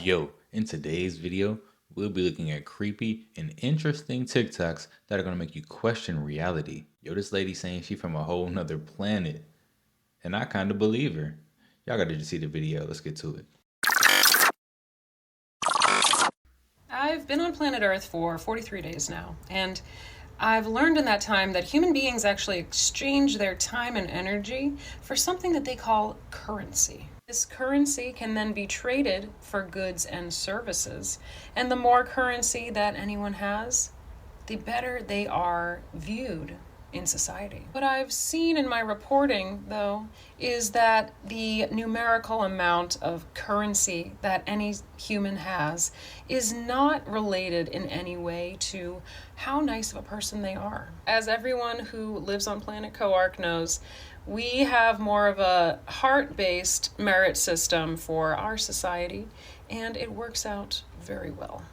Yo, in today's video, we'll be looking at creepy and interesting TikToks that are gonna make you question reality. Yo, this lady saying she from a whole nother planet, and I kinda believe her. Y'all gotta just see the video. Let's get to it. I've been on planet Earth for 43 days now, and I've learned in that time that human beings actually exchange their time and energy for something that they call currency. This currency can then be traded for goods and services, and the more currency that anyone has, the better they are viewed in society. What I've seen in my reporting, though, is that the numerical amount of currency that any human has is not related in any way to how nice of a person they are. As everyone who lives on planet Coark knows, we have more of a heart-based merit system for our society, and it works out very well.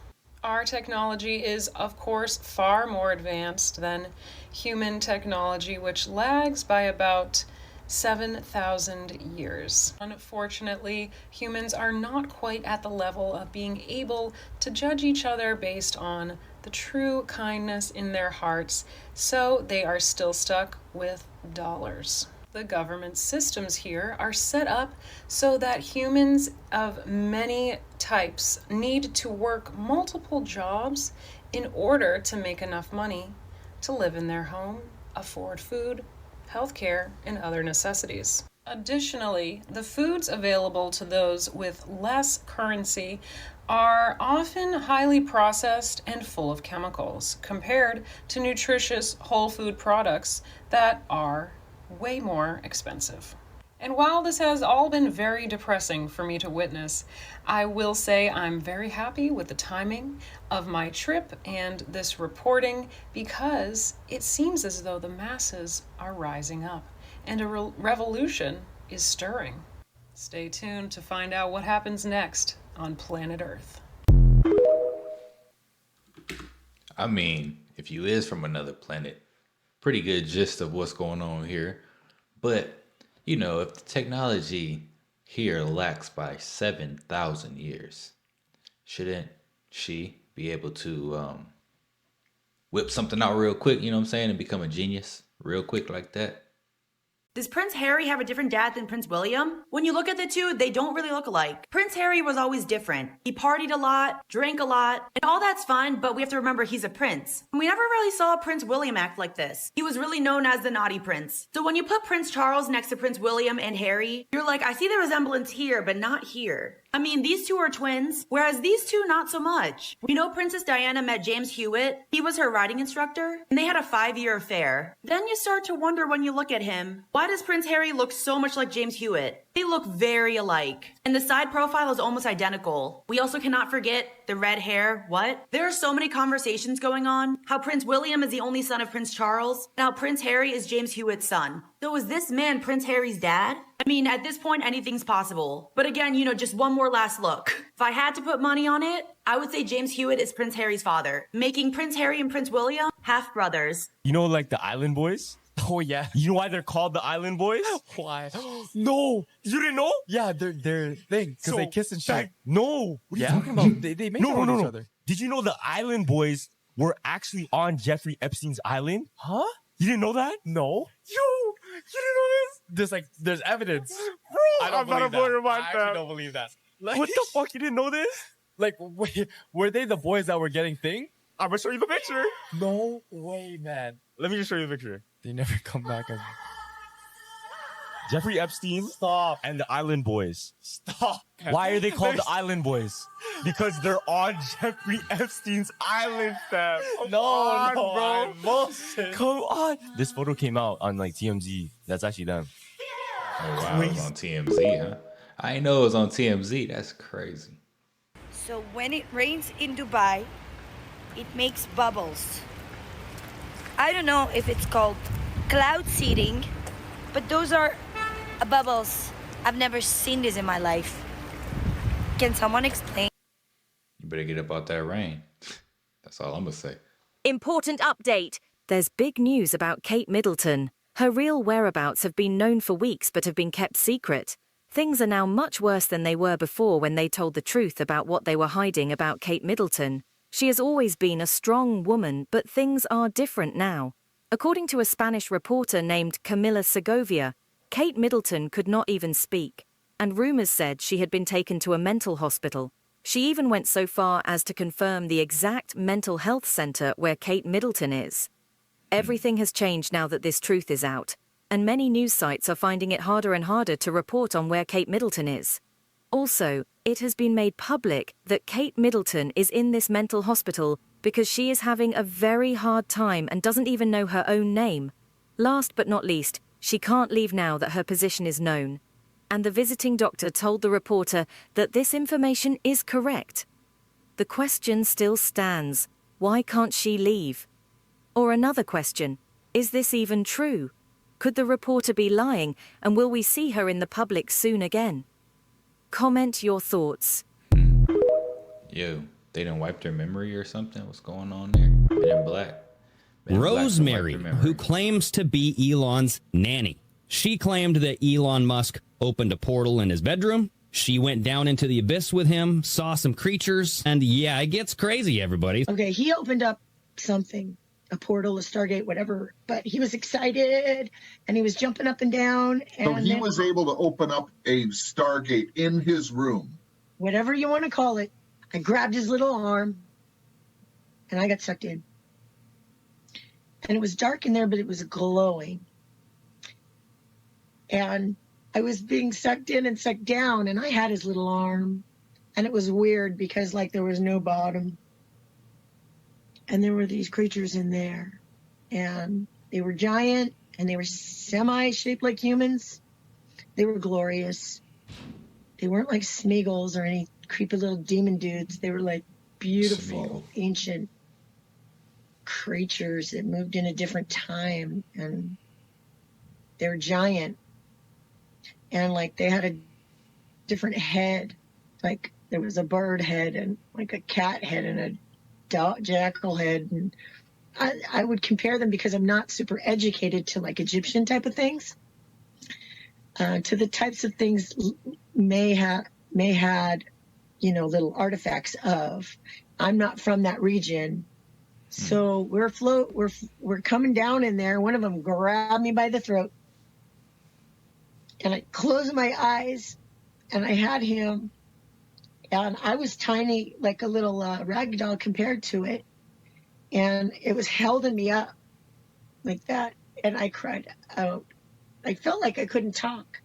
Our technology is, of course, far more advanced than human technology, which lags by about 7,000 years. Unfortunately, humans are not quite at the level of being able to judge each other based on the true kindness in their hearts, so they are still stuck with dollars. The government systems here are set up so that humans of many types need to work multiple jobs in order to make enough money to live in their home, afford food, healthcare, and other necessities. Additionally, the foods available to those with less currency are often highly processed and full of chemicals compared to nutritious whole food products that are way more expensive. And while this has all been very depressing for me to witness, I will say I'm very happy with the timing of my trip and this reporting, because it seems as though the masses are rising up and a revolution is stirring. Stay tuned to find out what happens next on planet Earth. I mean, if you is from another planet, pretty good gist of what's going on here. But, if the technology here lacks by 7,000 years, shouldn't she be able to whip something out real quick, you know what I'm saying, and become a genius real quick like that? Does Prince Harry have a different dad than Prince William? When you look at the two, they don't really look alike. Prince Harry was always different. He partied a lot, drank a lot, and all that's fine, but we have to remember he's a prince. And we never really saw Prince William act like this. He was really known as the naughty prince. So when you put Prince Charles next to Prince William and Harry, you're like, I see the resemblance here, but not here. I mean, these two are twins, whereas these two not so much. We know Princess Diana met James Hewitt. He was her riding instructor, and they had a 5-year affair. Then you start to wonder when you look at him, why does Prince Harry look so much like James Hewitt? They look very alike. And the side profile is almost identical. We also cannot forget the red hair. What? There are so many conversations going on. How Prince William is the only son of Prince Charles, and how Prince Harry is James Hewitt's son. So is this man Prince Harry's dad? I mean, at this point, anything's possible. But again, just one more last look. If I had to put money on it, I would say James Hewitt is Prince Harry's father, making Prince Harry and Prince William half-brothers. Like the Island Boys? Oh, yeah. You know why they're called the Island Boys? Why? No! You didn't know? Yeah, they're thing, because they kiss and shit. No! What are you talking about? They make out with each other. Did you know the Island Boys were actually on Jeffrey Epstein's island? Huh? You didn't know that? No. You didn't know this? There's evidence. Bro, I'm not a blow your mind, I actually don't believe that. Like, What the fuck? You didn't know this? Like, wait, were they the boys that were getting thing? I'm gonna show you the picture. No way, man. Let me just show you the picture. They never come back. Jeffrey Epstein and the Island Boys. Stop. Why are they called the Island Boys? Because they're on Jeffrey Epstein's island, fam. No, bro. bullshit. Come on. This photo came out on TMZ. That's actually them. Oh, wow, it was on TMZ, huh? I didn't know it was on TMZ. That's crazy. So when it rains in Dubai, it makes bubbles. I don't know if it's called cloud seeding, but those are bubbles. I've never seen this in my life. Can someone explain? You better get up out that rain. That's all I'm gonna say. Important update. There's big news about Kate Middleton. Her real whereabouts have been known for weeks but have been kept secret. Things are now much worse than they were before when they told the truth about what they were hiding about Kate Middleton. She has always been a strong woman, but things are different now. According to a Spanish reporter named Camila Segovia, Kate Middleton could not even speak, and rumors said she had been taken to a mental hospital. She even went so far as to confirm the exact mental health center where Kate Middleton is. Everything has changed now that this truth is out, and many news sites are finding it harder and harder to report on where Kate Middleton is. Also, it has been made public that Kate Middleton is in this mental hospital because she is having a very hard time and doesn't even know her own name. Last but not least, she can't leave now that her position is known. And the visiting doctor told the reporter that this information is correct. The question still stands: why can't she leave? Or another question: is this even true? Could the reporter be lying, and will we see her in the public soon again? Comment your thoughts. Yo, they done wiped their memory or something? What's going on there? Men in Black. Men in Black done Rosemary, wiped their memory. who claims to be Elon's nanny. She claimed that Elon Musk opened a portal in his bedroom. She went down into the abyss with him, saw some creatures, and yeah, it gets crazy, everybody. Okay, he opened up something, a portal, a Stargate, whatever, but he was excited and he was jumping up and down. And So he was able to open up a Stargate in his room. Whatever you want to call it. I grabbed his little arm and I got sucked in. And it was dark in there, but it was glowing. And I was being sucked in and sucked down, and I had his little arm. And it was weird because, like, there was no bottom. And there were these creatures in there. And they were giant, and they were semi-shaped like humans. They were glorious. They weren't like Smeagol's or any creepy little demon dudes. They were like beautiful, ancient creatures that moved in a different time. And they were giant. And like they had a different head. Like there was a bird head and like a cat head and a jackal head. And I would compare them, because I'm not super educated, to like Egyptian type of things. To the types of things May had, you know, little artifacts of. I'm not from that region. So we're coming down in there. One of them grabbed me by the throat. And I closed my eyes, and I had him, and I was tiny, like a little rag doll compared to it. And it was holding me up like that. And I cried out. I felt like I couldn't talk.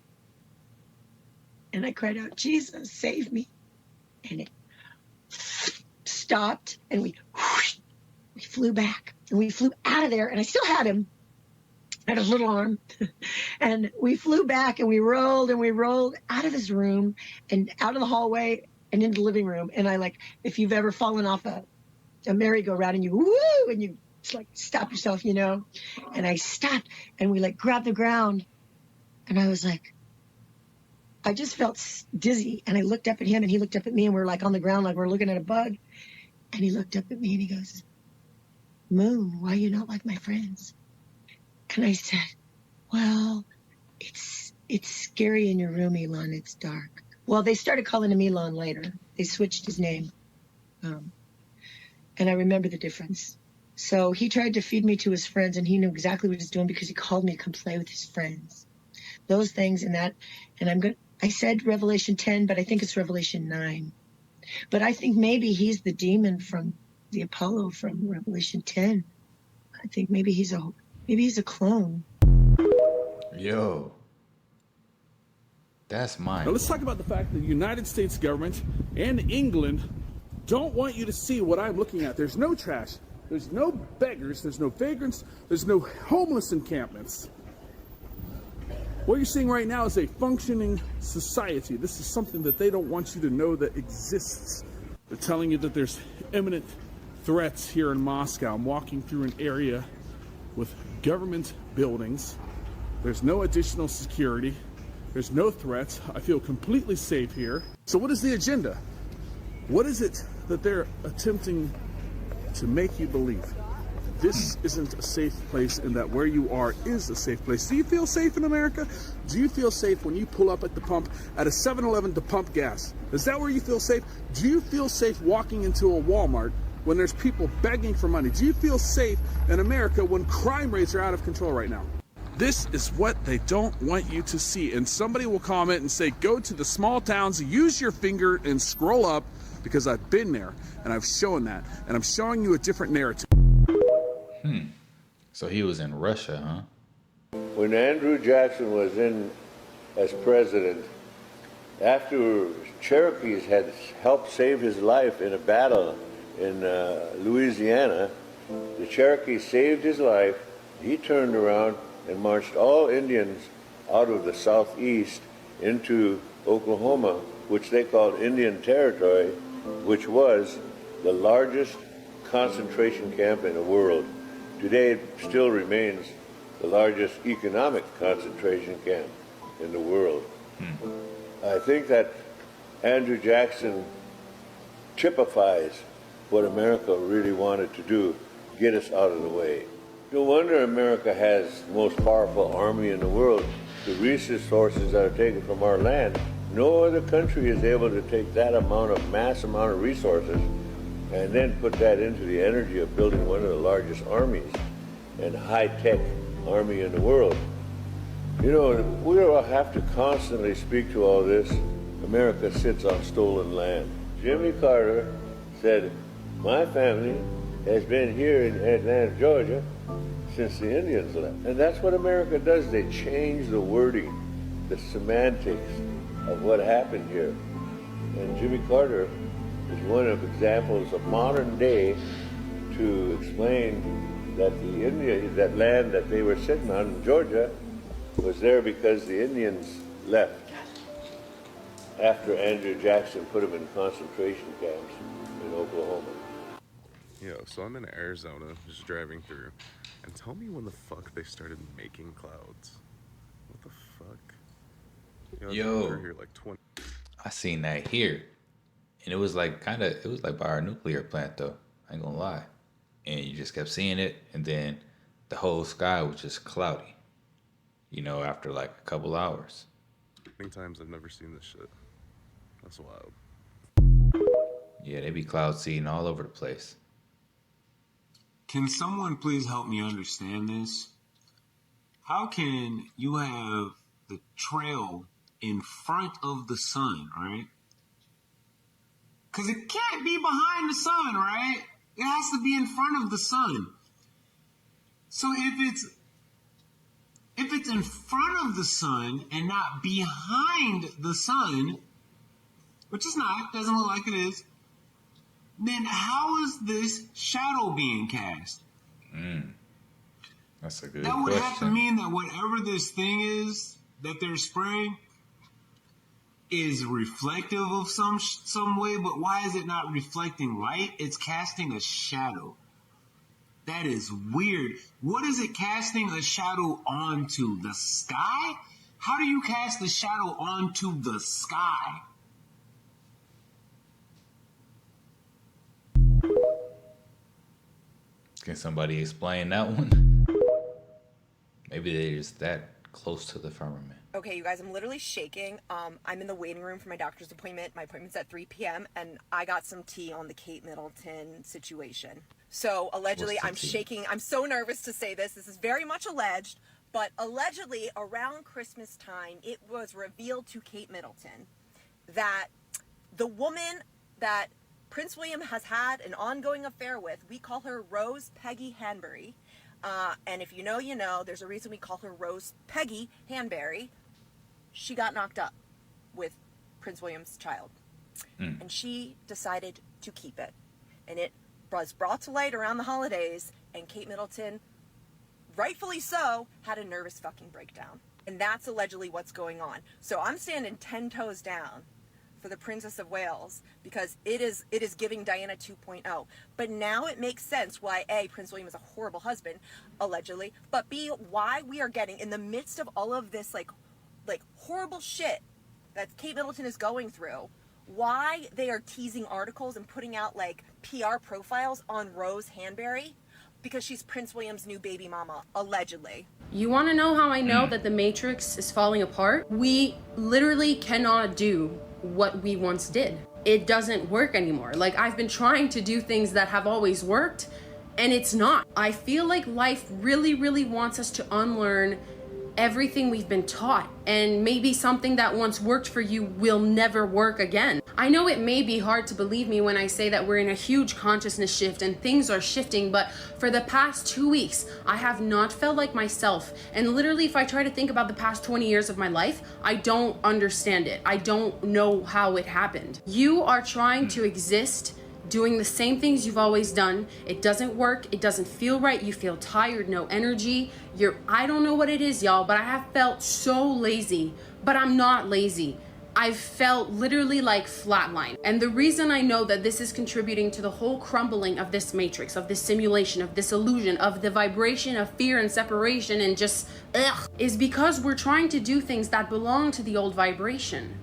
And I cried out, "Jesus, save me." And it stopped, and we flew back. And we flew out of there, and I still had him. Had his little arm. And we flew back, and we rolled out of his room and out of the hallway and into the living room. And I, like, if you've ever fallen off a merry-go-round and you woo, and you just like stop yourself, you know. And I stopped, and we like grabbed the ground, and I was like, I just felt dizzy. And I looked up at him, and he looked up at me, and we're like on the ground, like we're looking at a bug. And he looked up at me, and he goes, "Moon, why are you not like my friends?" And I said, "Well, it's scary in your room, Elon. It's dark." Well, they started calling him Elon later. They switched his name. And I remember the difference. So he tried to feed me to his friends, and he knew exactly what he was doing, because he called me to come play with his friends. Those things and that. And I said Revelation 10, but I think it's Revelation 9. But I think maybe he's the demon from the Apollo from Revelation 10. I think maybe he's a clone. Yo. That's mine. Now let's talk about the fact that the United States government and England don't want you to see what I'm looking at. There's no trash. There's no beggars. There's no vagrants. There's no homeless encampments. What you're seeing right now is a functioning society. This is something that they don't want you to know that exists. They're telling you that there's imminent threats here in Moscow. I'm walking through an area with government buildings. There's no additional security. There's no threats. I feel completely safe here. So what is the agenda? What is it that they're attempting to make you believe? this isn't a safe place and that where you are is a safe place. Do you feel safe in America? Do you feel safe when you pull up at the pump at a 7-Eleven to pump gas? Is that where you feel safe? Do you feel safe walking into a Walmart when there's people begging for money? Do you feel safe in America when crime rates are out of control right now? This is what they don't want you to see. And somebody will comment and say, go to the small towns, use your finger and scroll up, because I've been there and I've shown that. And I'm showing you a different narrative. So he was in Russia, huh? When Andrew Jackson was in as president, after Cherokees had helped save his life in a battle in Louisiana, the Cherokees saved his life. He turned around and marched all Indians out of the southeast into Oklahoma, which they called Indian Territory, which was the largest concentration camp in the world. Today it still remains the largest economic concentration camp in the world. I think that Andrew Jackson typifies what America really wanted to do, get us out of the way. No wonder America has the most powerful army in the world. The resources that are taken from our land, no other country is able to take that mass amount of resources and then put that into the energy of building one of the largest armies and high-tech army in the world. You know, we will have to constantly speak to all this. America sits on stolen land. Jimmy Carter said, my family has been here in Atlanta, Georgia, since the Indians left. And that's what America does. They change the wording, the semantics of what happened here. And Jimmy Carter is one of examples of modern day to explain that that land that they were sitting on in Georgia was there because the Indians left after Andrew Jackson put them in concentration camps in Oklahoma. Yo, so I'm in Arizona, just driving through, and tell me when the fuck they started making clouds. What the fuck? Yo, We're here like 20. I seen that here, and it was like it was like by our nuclear plant though. I ain't gonna lie, and you just kept seeing it, and then the whole sky was just cloudy. You know, after like a couple hours. Many times I've never seen this shit. That's wild. Yeah, they be cloud seeding all over the place. Can someone please help me understand this? How can you have the trail in front of the sun, right? Because it can't be behind the sun, right? It has to be in front of the sun. So if it's in front of the sun and not behind the sun, which is not, doesn't look like it is, then how is this shadow being cast? That's a good That would question. have to mean that whatever this thing is that they're spraying is reflective of some way, but why is it not reflecting light? It's casting a shadow. That is weird. What is it casting a shadow onto? The sky? How do you cast a shadow onto the sky? Can somebody explain that one? Maybe they're just that close to the firmament. Okay, you guys, I'm literally shaking. I'm in the waiting room for my doctor's appointment. My appointment's at 3 p.m. and I got some tea on the Kate Middleton situation. So allegedly, I'm shaking. I'm so nervous to say this. This is very much alleged, but allegedly around Christmas time, it was revealed to Kate Middleton that the woman that Prince William has had an ongoing affair with, we call her Rose Peggy Hanbury. And if you know, you know, there's a reason we call her Rose Peggy Hanbury. She got knocked up with Prince William's child. And she decided to keep it. And it was brought to light around the holidays, and Kate Middleton, rightfully so, had a nervous fucking breakdown. And that's allegedly what's going on. So I'm standing 10 toes down for the Princess of Wales because it is giving Diana 2.0. But now it makes sense why A, Prince William is a horrible husband, allegedly, but B, why we are getting in the midst of all of this like horrible shit that Kate Middleton is going through, why they are teasing articles and putting out like PR profiles on Rose Hanbury because she's Prince William's new baby mama, allegedly. You want to know how I know that the Matrix is falling apart? We literally cannot do what we once did. It doesn't work anymore. Like, I've been trying to do things that have always worked, and it's not. I feel like life really, really wants us to unlearn everything we've been taught, and maybe something that once worked for you will never work again. I know it may be hard to believe me when I say that we're in a huge consciousness shift and things are shifting, but for the past 2 weeks, I have not felt like myself. And literally, if I try to think about the past 20 years of my life, I don't understand it. I don't know how it happened. You are trying to exist doing the same things you've always done. It doesn't work. It doesn't feel right. You feel tired, no energy. I don't know what it is, y'all, but I have felt so lazy, but I'm not lazy. I've felt literally like flatline. And the reason I know that this is contributing to the whole crumbling of this matrix, of this simulation, of this illusion, of the vibration of fear and separation and just is because we're trying to do things that belong to the old vibration.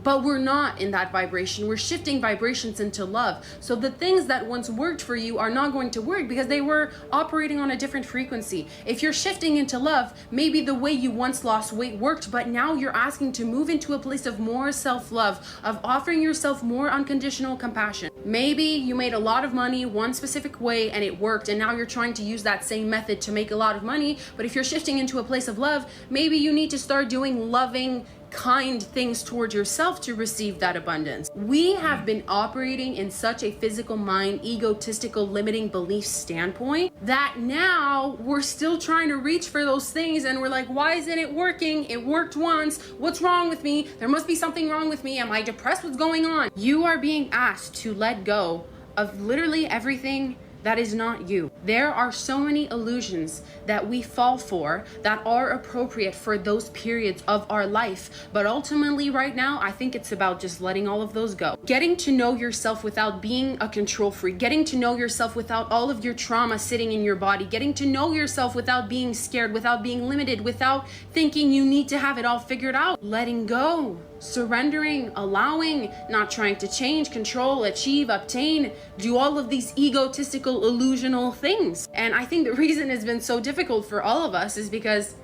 But we're not in that vibration. We're shifting vibrations into love. So the things that once worked for you are not going to work because they were operating on a different frequency. If you're shifting into love, maybe the way you once lost weight worked, but now you're asking to move into a place of more self-love, of offering yourself more unconditional compassion. Maybe you made a lot of money one specific way and it worked, and now you're trying to use that same method to make a lot of money. But if you're shifting into a place of love, maybe you need to start doing loving, kind things towards yourself to receive that abundance. We have been operating in such a physical mind, egotistical, limiting belief standpoint that now we're still trying to reach for those things and we're like, why isn't it working? It worked once. What's wrong with me? There must be something wrong with me. Am I depressed? What's going on? You are being asked to let go of literally everything that is not you. There are so many illusions that we fall for that are appropriate for those periods of our life. But ultimately right now, I think it's about just letting all of those go. Getting to know yourself without being a control freak. Getting to know yourself without all of your trauma sitting in your body. Getting to know yourself without being scared, without being limited, without thinking you need to have it all figured out. Letting go. Surrendering, allowing, not trying to change, control, achieve, obtain, do all of these egotistical, illusional things. And I think the reason it's been so difficult for all of us is because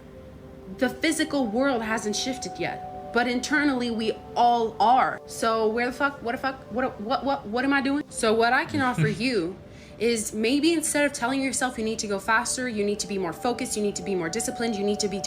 the physical world hasn't shifted yet. But internally we all are. So what am I doing? So what I can offer you is maybe instead of telling yourself you need to go faster, you need to be more focused, you need to be more disciplined, you need to be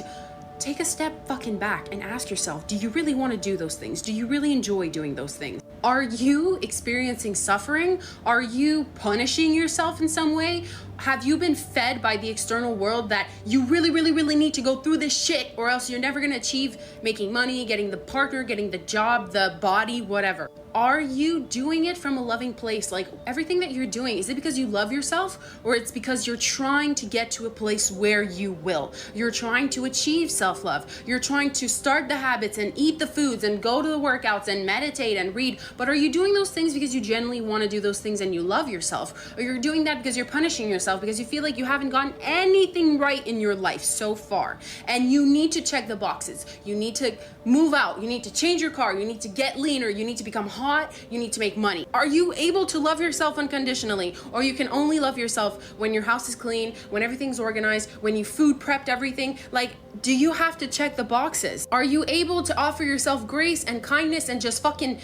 take a step fucking back and ask yourself, do you really want to do those things? Do you really enjoy doing those things? Are you experiencing suffering? Are you punishing yourself in some way? Have you been fed by the external world that you really, really, really need to go through this shit or else you're never going to achieve making money, getting the partner, getting the job, the body, whatever? Are you doing it from a loving place? Like everything that you're doing, is it because you love yourself or it's because you're trying to get to a place where you will? You're trying to achieve self-love. You're trying to start the habits and eat the foods and go to the workouts and meditate and read. But are you doing those things because you genuinely want to do those things and you love yourself? Or you're doing that because you're punishing yourself because you feel like you haven't gotten anything right in your life so far? And you need to check the boxes. You need to move out. You need to change your car. You need to get leaner. You need to become hot. You need to make money. Are you able to love yourself unconditionally? Or you can only love yourself when your house is clean, when everything's organized, when you food prepped everything? Like, do you have to check the boxes? Are you able to offer yourself grace and kindness and just fucking...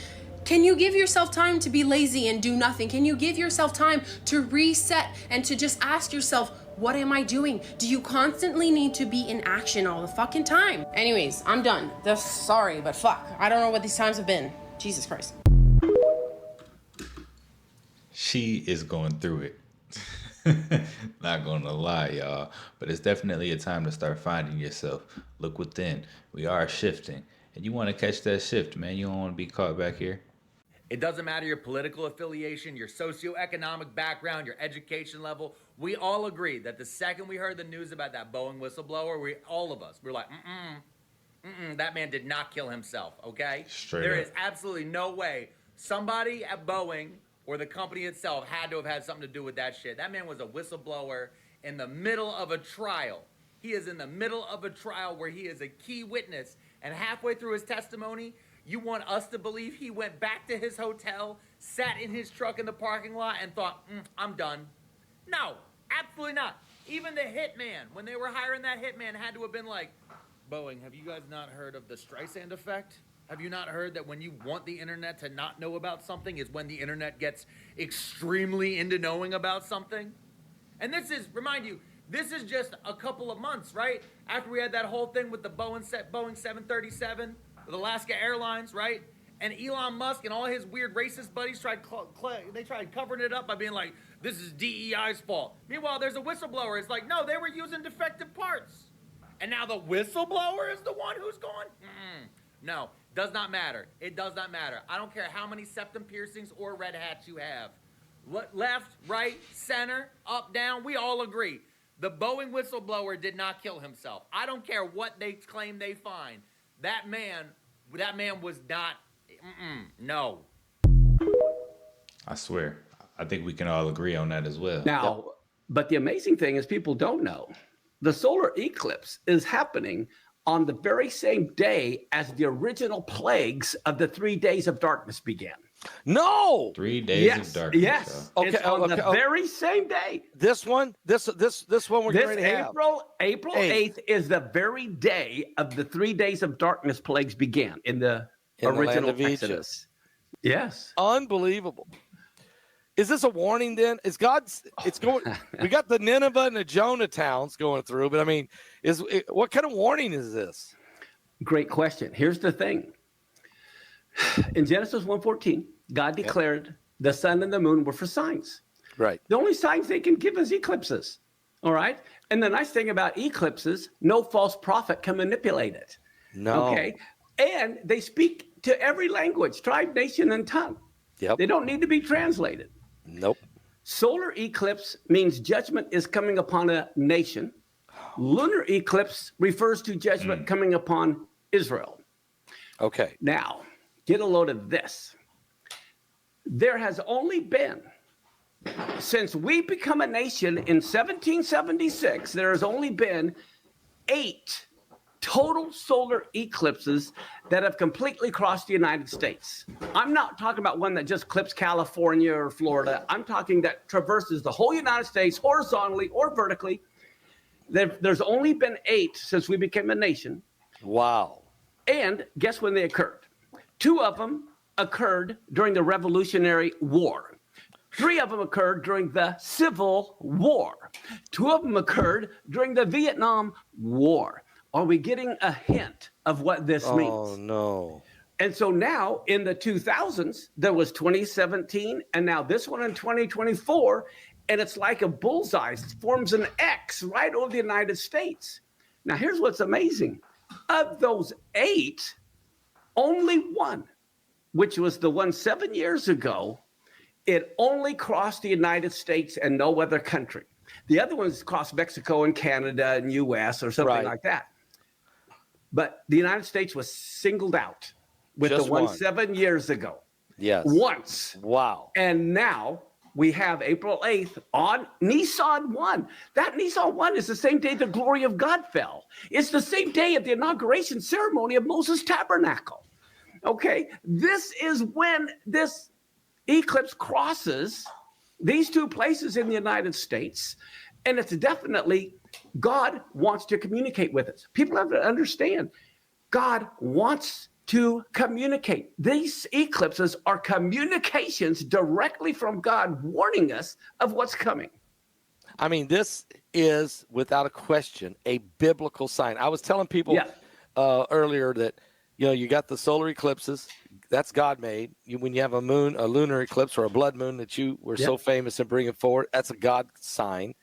Can you give yourself time to be lazy and do nothing? Can you give yourself time to reset and to just ask yourself, what am I doing? Do you constantly need to be in action all the fucking time? Anyways, I'm done. Sorry, but fuck. I don't know what these times have been. Jesus Christ. She is going through it. Not gonna lie, y'all. But it's definitely a time to start finding yourself. Look within. We are shifting. And you want to catch that shift, man. You don't want to be caught back here. It doesn't matter your political affiliation, your socioeconomic background, your education level. We all agree that the second we heard the news about that Boeing whistleblower, all of us, we're like, that man did not kill himself, okay? There is absolutely no way somebody at Boeing or the company itself had to have had something to do with that shit. That man was a whistleblower in the middle of a trial. He is in the middle of a trial where he is a key witness, and halfway through his testimony, you want us to believe he went back to his hotel, sat in his truck in the parking lot, and thought, I'm done. No, absolutely not. Even the hitman, when they were hiring that hitman, had to have been like, Boeing, have you guys not heard of the Streisand effect? Have you not heard that when you want the internet to not know about something is when the internet gets extremely into knowing about something? And this is, remind you, this is just a couple of months, right? After we had that whole thing with the Boeing 737 with Alaska Airlines, right? And Elon Musk and all his weird racist buddies tried covering it up by being like, this is DEI's fault. Meanwhile, there's a whistleblower. It's like, no, they were using defective parts. And now the whistleblower is the one who's going? No, does not matter. It does not matter. I don't care how many septum piercings or red hats you have. Left, right, center, up, down, we all agree. The Boeing whistleblower did not kill himself. I don't care what they claim they find. That man was not, no. I swear. I think we can all agree on that as well. Now, but the amazing thing is people don't know. The solar eclipse is happening on the very same day as the original plagues of the 3 days of darkness began. No. 3 days of darkness. Yes. Okay. It's on the very same day. This one we're going to have. April 8th is the very day of the 3 days of darkness plagues began in the original Exodus. Yes. Unbelievable. Is this a warning then? Is God's, it's going, we got the Nineveh and the Jonah towns going through, but I mean, what kind of warning is this? Great question. Here's the thing. In Genesis 1:14, God declared the sun and the moon were for signs. Right. The only signs they can give is eclipses. All right. And the nice thing about eclipses, no false prophet can manipulate it. No. Okay. And they speak to every language, tribe, nation, and tongue. Yep. They don't need to be translated. Nope. Solar eclipse means judgment is coming upon a nation. Lunar eclipse refers to judgment coming upon Israel. Okay. Now, get a load of this. There has only been, since we become a nation in 1776, there has only been 8 total solar eclipses that have completely crossed the United States. I'm not talking about one that just clips California or Florida. I'm talking that traverses the whole United States horizontally or vertically. There's only been 8 since we became a nation. Wow. And guess when they occurred? 2 of them occurred during the Revolutionary War. 3 of them occurred during the Civil War. 2 of them occurred during the Vietnam War. Are we getting a hint of what this means? Oh, no. And so now in the 2000s, there was 2017, and now this one in 2024, and it's like a bullseye. It forms an X right over the United States. Now, here's what's amazing. Of those 8, only one, which was the one 7 years ago, it only crossed the United States and no other country. The other ones crossed Mexico and Canada and U.S. or something like that. But the United States was singled out with Just the one one. 7 years ago. Yes. Once. Wow. And now we have April 8th on Nissan 1. That Nissan 1 is the same day the glory of God fell. It's the same day at the inauguration ceremony of Moses' tabernacle. Okay, this is when this eclipse crosses these 2 places in the United States. And it's definitely God wants to communicate with us. People have to understand God wants to communicate. These eclipses are communications directly from God warning us of what's coming. I mean, this is without a question a biblical sign. I was telling people earlier that, you got the solar eclipses. That's God made. When you have a lunar eclipse or a blood moon that you were so famous in bringing forward, that's a God sign.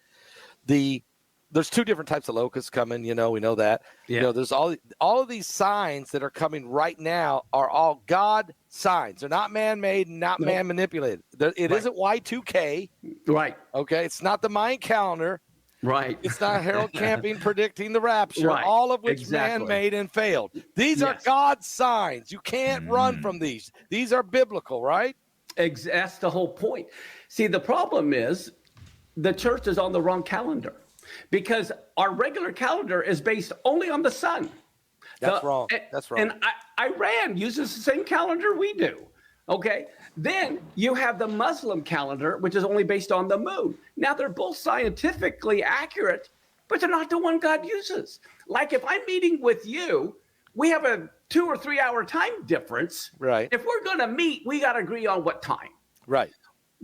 There's 2 different types of locusts coming. We know that. There's all of these signs that are coming right now are all God signs. They're not man-made, not man-manipulated. It isn't Y2K. Right. Okay. It's not the Mayan calendar. Right. It's not Harold Camping predicting the rapture, Right. all of which man-made and failed. These are God's signs. You can't run from these. These are biblical, right? That's the whole point. See, the problem is the church is on the wrong calendar because our regular calendar is based only on the sun. That's wrong. That's wrong. And Iran uses the same calendar we do. Okay. Then you have the Muslim calendar, which is only based on the moon. Now, they're both scientifically accurate, but they're not the one God uses. Like if I'm meeting with you, we have a 2 or 3 hour time difference. Right. If we're going to meet, we got to agree on what time. Right.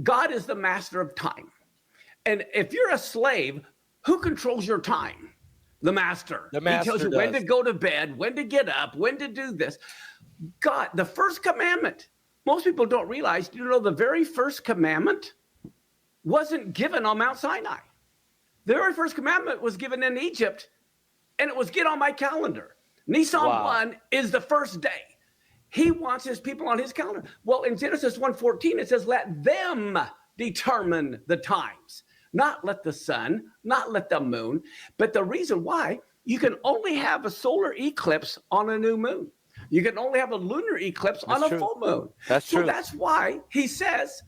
God is the master of time. And if you're a slave, who controls your time? The master. The master He tells you when to go to bed, when to get up, when to do this. God, the first commandment, most people don't realize, the very first commandment wasn't given on Mount Sinai. The very first commandment was given in Egypt, and it was get on my calendar. Nisan 1 is the first day. He wants his people on his calendar. Well, in Genesis 1:14, it says, let them determine the times. Not let the sun, not let the moon. But the reason why, you can only have a solar eclipse on a new moon. You can only have a lunar eclipse on a full moon. That's true. So that's why he says,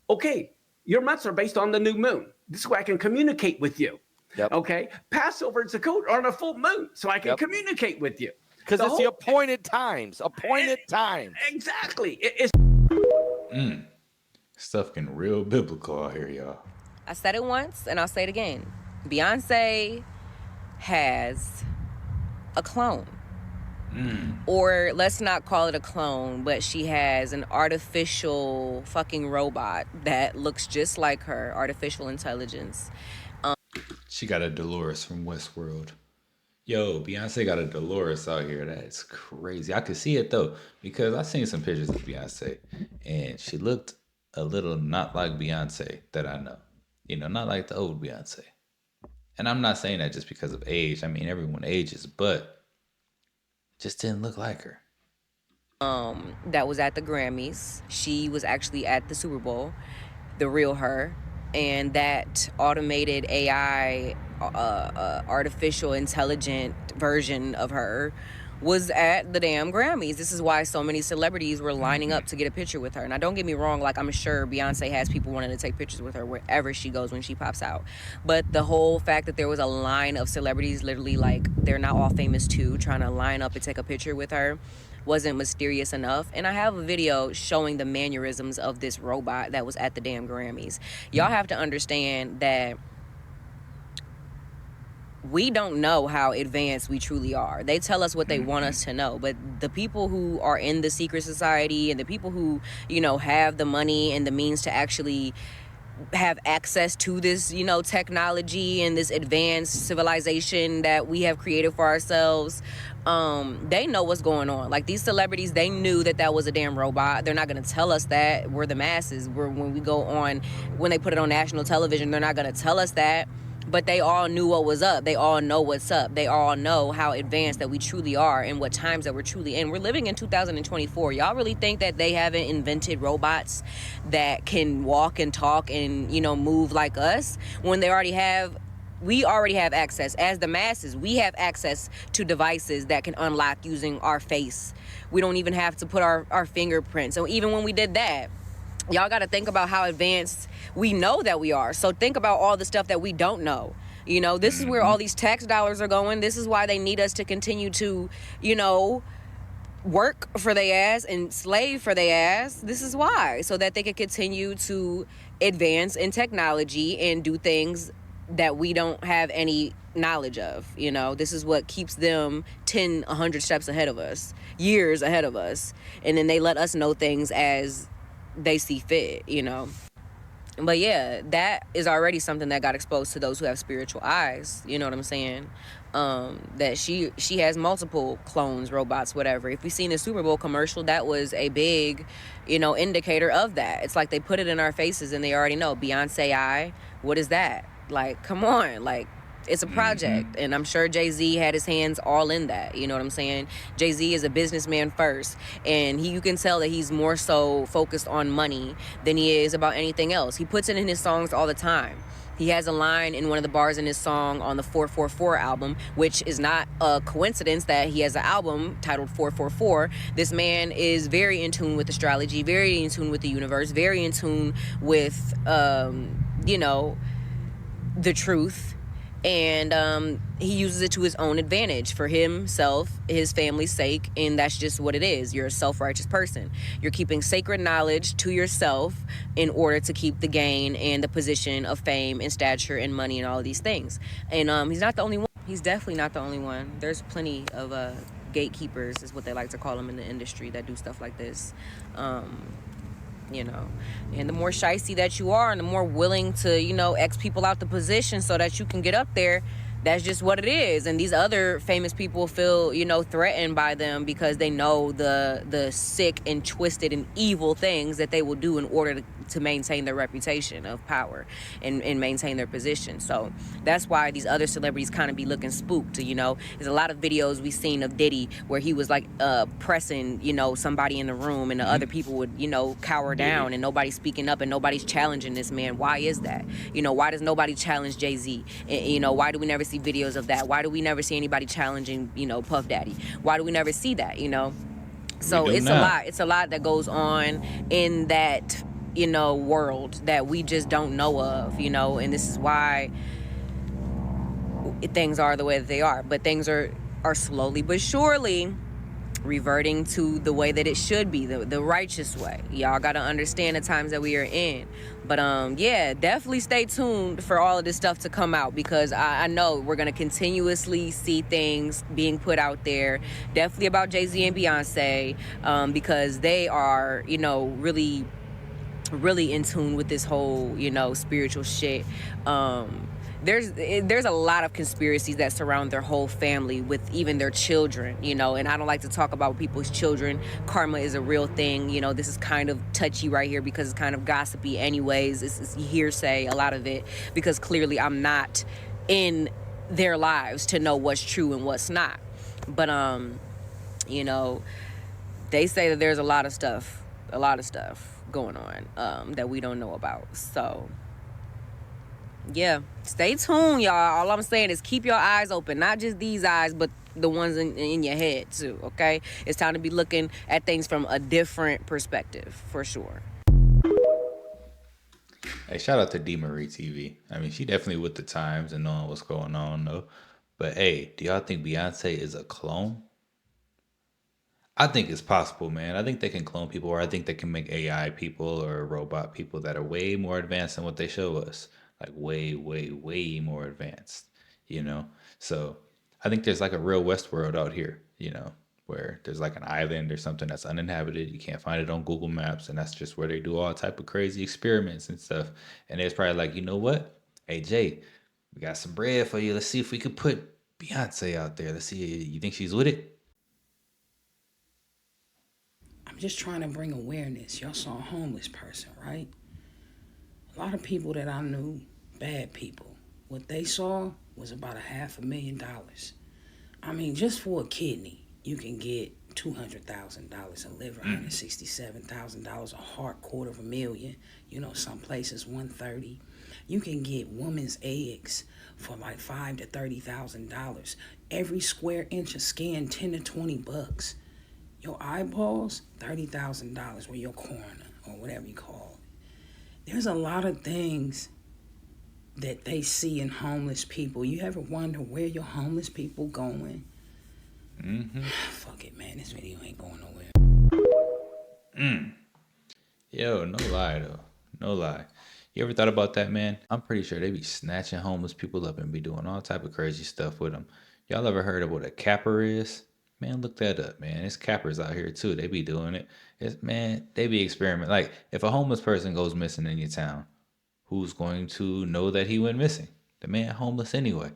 okay, your months are based on the new moon. This way I can communicate with you. Yep. Okay. Passover and Sukkot are on a full moon, so I can communicate with you. Because it's the appointed times. Appointed times. Exactly. It's Stuff getting real biblical out here, y'all. I said it once and I'll say it again. Beyonce has a clone. Or let's not call it a clone, but she has an artificial fucking robot that looks just like her, artificial intelligence. She got a Dolores from Westworld. Yo, Beyonce got a Dolores out here. That's crazy. I could see it though, because I seen some pictures of Beyonce and she looked a little not like Beyonce that I know. Not like the old Beyonce. And I'm not saying that just because of age. I mean, everyone ages, but just didn't look like her. That was at the Grammys. She was actually at the Super Bowl, the real her. And that automated AI, artificial intelligent version of her was at the damn Grammys. This is why so many celebrities were lining up to get a picture with her. Now, don't get me wrong, like, I'm sure Beyonce has people wanting to take pictures with her wherever she goes when she pops out. But the whole fact that there was a line of celebrities, literally, like, they're not all famous too, trying to line up and take a picture with her wasn't mysterious enough. And I have a video showing the mannerisms of this robot that was at the damn Grammys. Y'all have to understand that we don't know how advanced we truly are. They tell us what they want us to know, but the people who are in the secret society and the people who, have the money and the means to actually have access to this, technology and this advanced civilization that we have created for ourselves, they know what's going on. Like, these celebrities, they knew that was a damn robot. They're not going to tell us that. We're the masses. When they put it on national television, they're not going to tell us that. But they all knew what was up. They all know what's up. They all know how advanced that we truly are and what times that we're truly in. We're living in 2024. Y'all really think that they haven't invented robots that can walk and talk and, move like us when we already have access. As the masses, we have access to devices that can unlock using our face. We don't even have to put our fingerprints. So even when we did that, y'all got to think about how advanced we know that we are. So think about all the stuff that we don't know. This is where all these tax dollars are going. This is why they need us to continue to, work for their ass and slave for their ass. This is why. So that they can continue to advance in technology and do things that we don't have any knowledge of. This is what keeps them 10, 100 steps ahead of us, years ahead of us. And then they let us know things as they see fit, But yeah, that is already something that got exposed to those who have spiritual eyes. You know what I'm saying? That she has multiple clones, robots, whatever. If we seen the Super Bowl commercial, that was a big, indicator of that. It's like they put it in our faces and they already know. Beyonce eye, what is that? Like, come on, like, it's a project, and I'm sure Jay-Z had his hands all in that. You know what I'm saying? Jay-Z is a businessman first, and you can tell that he's more so focused on money than he is about anything else. He puts it in his songs all the time. He has a line in one of the bars in his song on the 444 album, which is not a coincidence that he has an album titled 444. This man is very in tune with astrology, very in tune with the universe, very in tune with, the truth. and he uses it to his own advantage for himself, his family's sake, and that's just what it is. You're a self-righteous person. You're keeping sacred knowledge to yourself in order to keep the gain and the position of fame and stature and money and all of these things. And he's not the only one. He's definitely not the only one. There's plenty of gatekeepers, is what they like to call them in the industry, that do stuff like this. You know, and the more shicey that you are and the more willing to, you know, X people out the position so that you can get up there, that's just what it is. And these other famous people feel, you know, threatened by them because they know the sick and twisted and evil things that they will do in order to maintain their reputation of power and maintain their position. So that's why these other celebrities kind of be looking spooked, you know. There's a lot of videos we've seen of Diddy where he was like pressing, you know, somebody in the room, and the other people would, you know, cower down, and nobody's speaking up and nobody's challenging this man. Why is that? You know, why does nobody challenge Jay-Z? And, you know, why do we never see videos of that? Why do we never see anybody challenging, you know, Puff Daddy? Why do we never see that, you know? So it's a lot. It's a lot that goes on in that, you know, world that we just don't know of, you know, and this is why things are the way that they are. But things are slowly but surely reverting to the way that it should be, the righteous way. Y'all got to understand the times that we are in. But yeah, definitely stay tuned for all of this stuff to come out, because I know we're going to continuously see things being put out there, definitely about Jay-Z and Beyonce, because they are, you know, really in tune with this whole, you know, spiritual shit. There's a lot of conspiracies that surround their whole family, with even their children, you know, and I don't like to talk about people's children. Karma is a real thing, you know. This is kind of touchy right here because it's kind of gossipy anyways. It's hearsay, a lot of it, because clearly I'm not in their lives to know what's true and what's not. But you know, they say that there's a lot of stuff going on that we don't know about. So yeah, stay tuned, y'all. All I'm saying is keep your eyes open, not just these eyes, but the ones in your head too, okay? It's time to be looking at things from a different perspective, for sure. Hey, shout out to D. Marie TV. I mean, she definitely with the times and knowing what's going on, though. But hey, do y'all think Beyonce is a clone? I think it's possible, man. I think they can clone people, or I think they can make AI people or robot people that are way more advanced than what they show us. Like way, way, way more advanced, you know? So I think there's like a real Westworld out here, you know, where there's like an island or something that's uninhabited. You can't find it on Google Maps, and that's just where they do all type of crazy experiments and stuff. And it's probably like, you know what? Hey, Jay, we got some bread for you. Let's see if we could put Beyonce out there. Let's see. You think she's with it? I'm just trying to bring awareness. Y'all saw a homeless person, right? A lot of people that I knew, bad people, what they saw was about $500,000. I mean, just for a kidney, you can get $200,000, a liver, $167,000, a heart, $250,000. You know, some places $130,000. You can get women's eggs for like $5,000 to $30,000. Every square inch of skin, $10 to $20. Your eyeballs, $30,000, or your cornea, or whatever you call it. There's a lot of things that they see in homeless people. You ever wonder where your homeless people going? Fuck it, man. This video ain't going nowhere. Yo, no lie, though. No lie. You ever thought about that, man? I'm pretty sure they be snatching homeless people up and be doing all type of crazy stuff with them. Y'all ever heard of what a capper is? Man, look that up, man. It's cappers out here too. They be doing it. Man, they be experimenting. Like, if a homeless person goes missing in your town, who's going to know that he went missing? The man homeless anyway.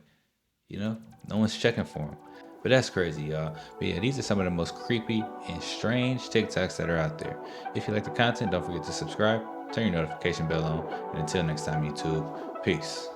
You know? No one's checking for him. But that's crazy, y'all. But yeah, these are some of the most creepy and strange TikToks that are out there. If you like the content, don't forget to subscribe, turn your notification bell on, and until next time, YouTube, peace.